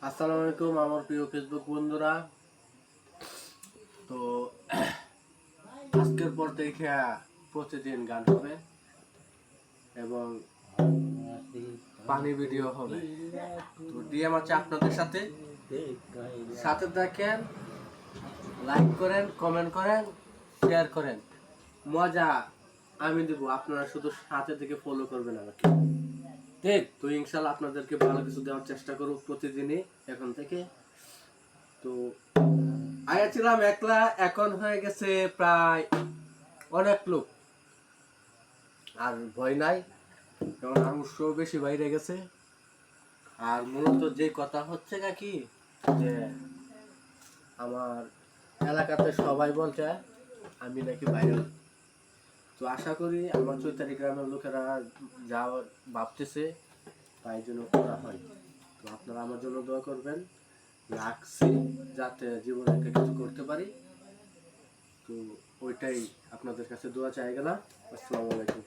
আসসালামু আলাইকুম আমার প্রিয় ফেসবুক বন্ধুরা। তো আজকের পর থেকে প্রতিদিন গান হবে এবং পানি ভিডিও হবে। তো ডিএম আছে আপনাদের সাথে সাথে থাকেন, লাইক করেন, কমেন্ট করেন, শেয়ার করেন। মজা আমি দেবো, আপনারা শুধু সাথে থেকে ফলো করবেন আমাকে। ঠিক তো ইনশাল্লাহ আপনাদেরকে ভালো কিছু দেওয়ার চেষ্টা করব প্রতিদিনই এখন থেকে। তো আগে ছিলাম একলা, এখন হয়ে গেছে প্রায় অনেক লোক, আর ভয় নাই, কারণ আর উৎস বেশি বাইরে গেছে। আর মূলত যে কথা হচ্ছে নাকি যে আমার এলাকাতে সবাই বলছে আমি নাকি ভাইরাল। তো আশা করি আমার চৈতালি গ্রামের লোকেরা যা ভাবতেছে তাই জন্য করা হয়। তো আপনারা আমার জন্য দোয়া করবেন, রাখছি যাতে জীবনে একটা কিছু করতে পারি। তো ওইটাই আপনাদের কাছে দোয়া চাই গেলাম। আসসালামু আলাইকুম।